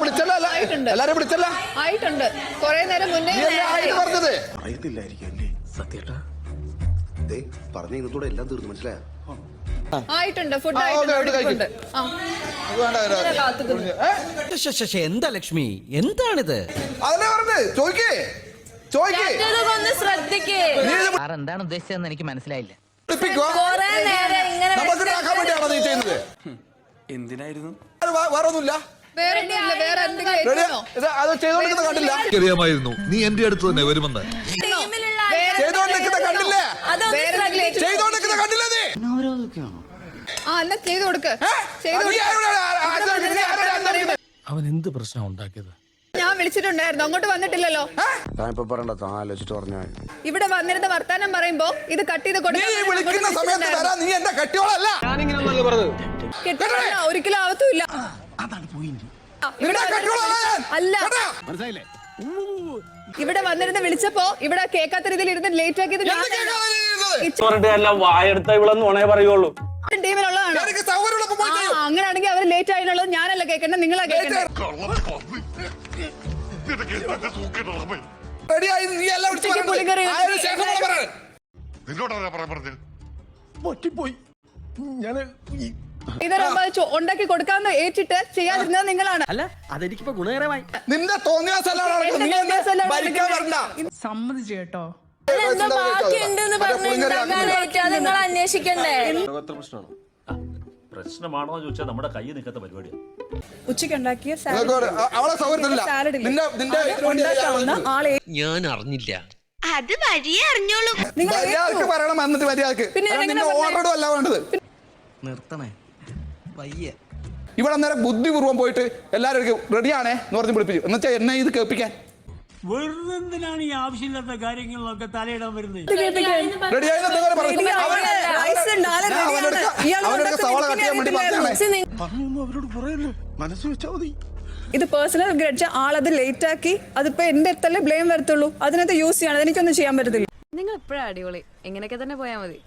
വിളിച്ചല്ലോ എല്ലാരും വിളിച്ചല്ല ആയിട്ടുണ്ട് കുറെ നേരം മുന്നേ പറഞ്ഞത് അറിയത്തില്ലായിരിക്കും സത്യേട്ടാ പറഞ്ഞ ഇന്നത്തോടെ എല്ലാം തീർന്നു മനസ്സിലായോ ആയിട്ടുണ്ട് ഫുഡ് ആയിട്ടുണ്ട് എന്താ ലക്ഷ്മി എന്താണിത് അതല്ലേ പറഞ്ഞത് ചോദിക്കേ ശ്രദ്ധിക്കേ എന്താണ് ഉദ്ദേശിച്ചതെന്ന് എനിക്ക് മനസ്സിലായില്ല. എന്തിനായിരുന്നു വേറൊന്നുമില്ല അറിയാമായിരുന്നു നീ എന്റെ അടുത്ത് തന്നെ വരുമെന്ന്. അവൻ എന്ത് പ്രശ്നം ഉണ്ടാക്കിയത്? ഞാൻ വിളിച്ചിട്ടുണ്ടായിരുന്നു, അങ്ങോട്ട് വന്നിട്ടില്ലല്ലോ. ഇവിടെ വന്നിരുന്ന വർത്താനം പറയുമ്പോ ഇത് കട്ട് ചെയ്ത് ഒരിക്കലും ആവത്തുമില്ല. അല്ല ഇവിടെ വന്നിരുന്ന് വിളിച്ചപ്പോ ഇവിടെ കേൾക്കാത്ത രീതിയിൽ ഇരുന്ന് ലേറ്റ് ആക്കിയത് ടീമിലുള്ളതാണ്. അങ്ങനെയാണെങ്കിൽ അവർ ലേറ്റ് ആയിട്ടുള്ളത് ഞാനല്ല കേൾക്കേണ്ടത്, നിങ്ങളാ കേൾക്കേണ്ടത്. ഉണ്ടാക്കി കൊടുക്കാന്ന് ഏറ്റിട്ട് ചെയ്യാതിരുന്നത് നിങ്ങളാണ്. അല്ല അതെനിക്കിപ്പോ ഗുണകരമായി. നിന്റെ സമ്മതിച്ചു കേട്ടോ. നിങ്ങൾ അന്വേഷിക്കണ്ടേ? പ്രശ്നമാണോ ചോദിച്ചാൽ നമ്മുടെ കൈ നിൽക്കാത്ത പരിപാടിയാണ്. ഉച്ചയ്ക്ക് ഉണ്ടാക്കിയ ഞാൻ അറിഞ്ഞില്ല. അത് വഴിയേ അറിഞ്ഞോളൂ. പറയണം എന്നിട്ട് മര്യാദക്ക് ഓർഡറും അല്ല വേണ്ടത്. നിർത്തണേ വയ്യ. ഇവിടെ അന്നേരം ബുദ്ധിപൂർവ്വം പോയിട്ട് എല്ലാവരും റെഡിയാണേ എന്ന് പറഞ്ഞ് പിടിപ്പിച്ചു. എന്നുവെച്ചാൽ എന്നെ ഇത് കേൾപ്പിക്കാൻ വെറുതെന്തിനാണ് ഈ ആവശ്യമില്ലാത്ത കാര്യങ്ങളിലൊക്കെ തലയിടാൻ വരുന്നത്? ഇത് പേഴ്സണൽ ഗ്രഡ്ജ്. ആളത് ലേറ്റ് ആക്കി, അതിപ്പോ എന്റെ അടുത്തല്ലേ ബ്ലെയിം വരത്തുള്ളൂ. അതിനകത്ത് യൂസ് ചെയ്യണം, എനിക്കൊന്നും ചെയ്യാൻ പറ്റത്തില്ല. നിങ്ങൾ എപ്പോഴാ അടിപൊളി, ഇങ്ങനെയൊക്കെ തന്നെ പോയാ മതി.